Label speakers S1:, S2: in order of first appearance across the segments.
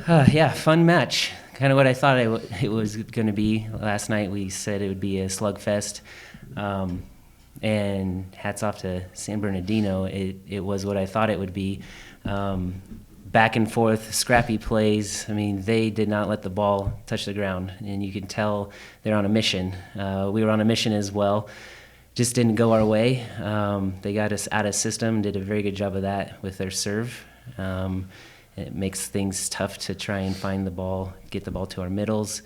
S1: Yeah, fun match. Kind of what I thought it was going to be. Last night we said it would be a slugfest. Um, and hats off to San Bernardino. It was what I thought it would be. Um, Back and forth, scrappy plays. I mean, they did not let the ball touch the ground, and you can tell they're on a mission. We were on a mission as well. Just didn't go our way. They got us out of system, did a very good job of that with their serve. It makes things tough to try and find the ball, get the ball to our middles.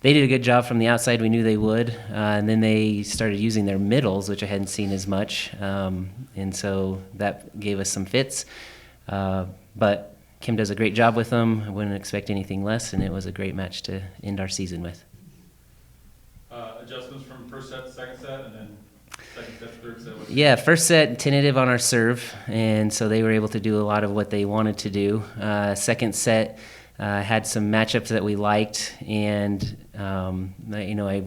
S1: They did a good job from the outside. We knew they would. And then they started using their middles, which I hadn't seen as much. And so that gave us some fits. But Kim does a great job with them. I wouldn't expect anything less, and it was a great match to end our season with.
S2: Adjustments from first set to second set, and then second set to third set?
S1: Yeah, first set, tentative on our serve, and so they were able to do a lot of what they wanted to do. Second set had some matchups that we liked, and I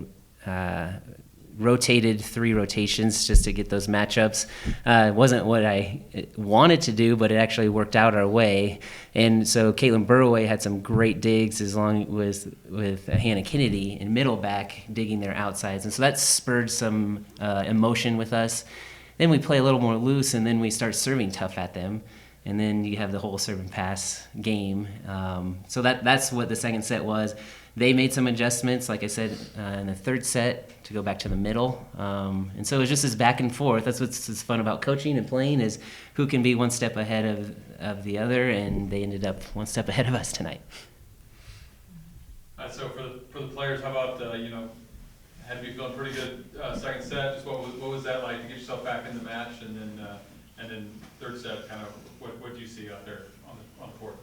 S1: rotated 3 rotations just to get those matchups. It wasn't what I wanted to do, but it actually worked out our way. And so Caitlin Burway had some great digs as long with Hannah Kennedy in middle back digging their outsides. And so that spurred some emotion with us. Then we play a little more loose, and then we start serving tough at them. And then you have the whole serve and pass game. So that's what the second set was. They made some adjustments, like I said, in the third set to go back to the middle. And so it was just this back and forth. That's what's fun about coaching and playing, is who can be one step ahead of the other, and they ended up one step ahead of us tonight.
S2: So for the players, how about, had to be feeling pretty good second set? Just what was that like to get yourself back in the match? And then third set, kind of what do you see out there on the court?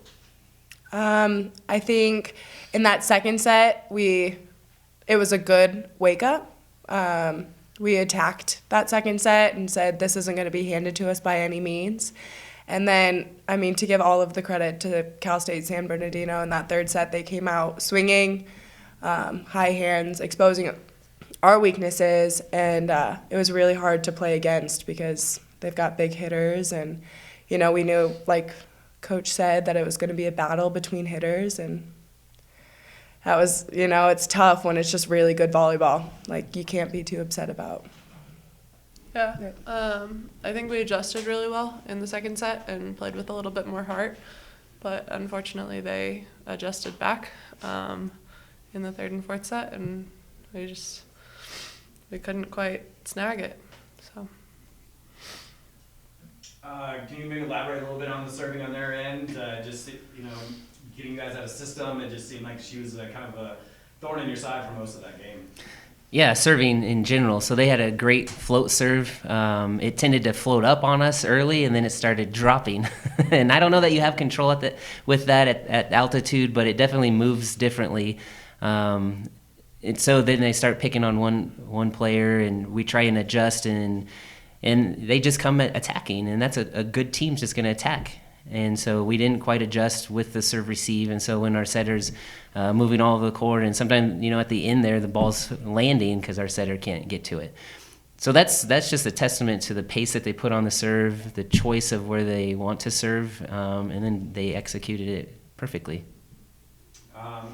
S3: I think in that second set, it was a good wake up. We attacked that second set and said this isn't going to be handed to us by any means. And then, to give all of the credit to Cal State San Bernardino, in that third set, they came out swinging, high hands, exposing our weaknesses, and it was really hard to play against because they've got big hitters, and we knew, like Coach said, that it was going to be a battle between hitters, and that was, it's tough when it's just really good volleyball. Like, you can't be too upset about.
S4: Yeah, I think we adjusted really well in the second set and played with a little bit more heart, but unfortunately they adjusted back in the third and fourth set, and we couldn't quite snag it. So.
S5: Can you maybe elaborate a little bit on the serving on their end? Getting you guys out of system, it just seemed like she was kind of a thorn in your side for most of that game.
S1: Yeah, serving in general. So they had a great float serve. It tended to float up on us early, and then it started dropping. And I don't know that you have control with that at altitude, but it definitely moves differently. And so then they start picking on one player, and we try and adjust, and they just come at attacking, and that's a good team's just going to attack. And so we didn't quite adjust with the serve receive, and so when our setter's moving all over the court, and sometimes at the end there the ball's landing because our setter can't get to it. So that's just a testament to the pace that they put on the serve, the choice of where they want to serve, and then they executed it perfectly.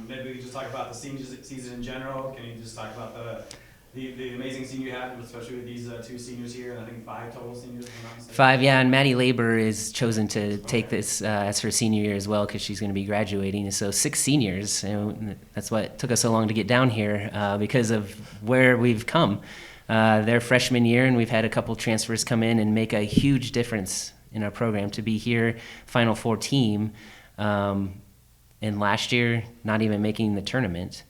S5: Maybe we could just talk about the senior season in general. Can you just talk about the amazing season you had, especially with these 2 seniors here, and I think 5 total seniors?
S1: 5, yeah, and Maddie Labor is chosen to take this as her senior year as well because she's going to be graduating. So 6 seniors, and that's what took us so long to get down here because of where we've come. Their freshman year, and we've had a couple transfers come in and make a huge difference in our program to be here, Final Four team, and last year not even making the tournament.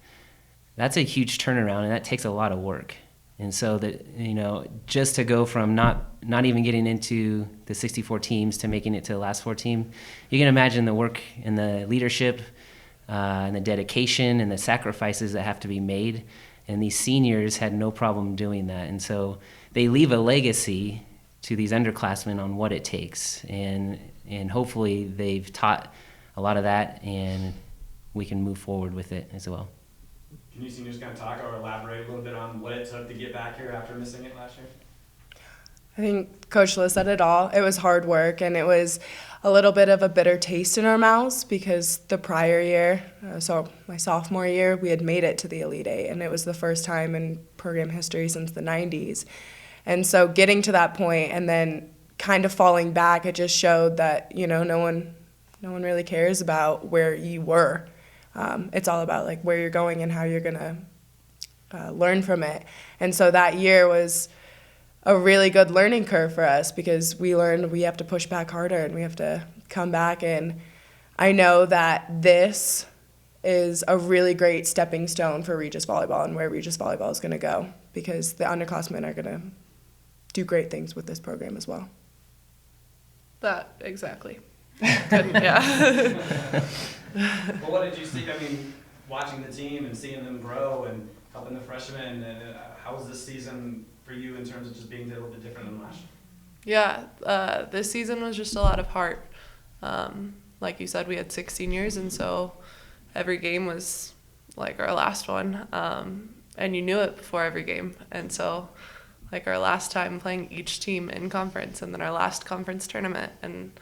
S1: That's a huge turnaround, and that takes a lot of work. And so that just to go from not even getting into the 64 teams to making it to the last 4 team, you can imagine the work and the leadership and the dedication and the sacrifices that have to be made. And these seniors had no problem doing that. And so they leave a legacy to these underclassmen on what it takes. And hopefully they've taught a lot of that, and we can move forward with it as well.
S5: Can you seniors kind of talk or elaborate a little bit on what it took to get back here after missing it last year?
S3: I think Coach Liz said it all. It was hard work, and it was a little bit of a bitter taste in our mouths because the prior year, so my sophomore year, we had made it to the Elite Eight, and it was the first time in program history since the 90s. And so getting to that point and then kind of falling back, it just showed that, no one really cares about where you were. It's all about like where you're going and how you're going to learn from it. And so that year was a really good learning curve for us because we learned we have to push back harder and we have to come back. And I know that this is a really great stepping stone for Regis volleyball and where Regis volleyball is going to go because the underclassmen are going to do great things with this program as well.
S4: That, exactly. Yeah.
S5: Well, what did you see? I mean, watching the team and seeing them grow and helping the freshmen, and how was this season for you in terms of just being a little bit different than last year?
S4: Yeah, this season was just a lot of heart. Like you said, we had 6 seniors, and so every game was like our last one, and you knew it before every game. And so, like our last time playing each team in conference, and then our last conference tournament, and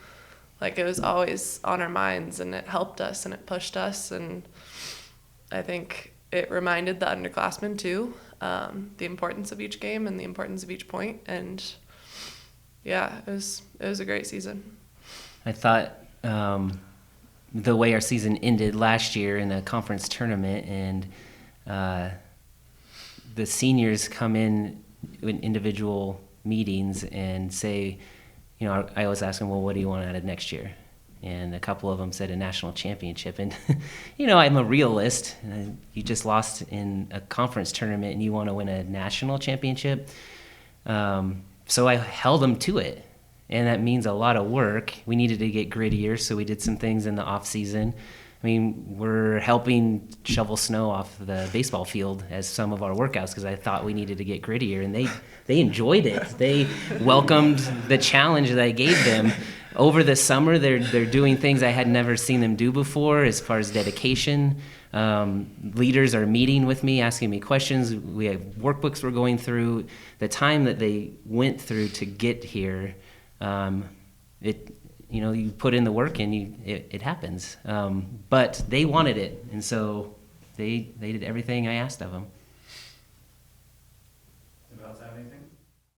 S4: like it was always on our minds, and it helped us and it pushed us, and I think it reminded the underclassmen too, the importance of each game and the importance of each point. And yeah, it was a great season.
S1: I thought the way our season ended last year in a conference tournament, and the seniors come in individual meetings and say, I always ask them, well, what do you want out of next year? And a couple of them said a national championship. And, I'm a realist. You just lost in a conference tournament and you want to win a national championship. So I held them to it. And that means a lot of work. We needed to get grittier, so we did some things in the off season. I mean, we're helping shovel snow off the baseball field as some of our workouts because I thought we needed to get grittier, and they enjoyed it. They welcomed the challenge that I gave them. Over the summer, they're doing things I had never seen them do before as far as dedication. Leaders are meeting with me, asking me questions. We have workbooks we're going through. The time that they went through to get here, you put in the work and it happens. But they wanted it, and so they did everything I asked of them.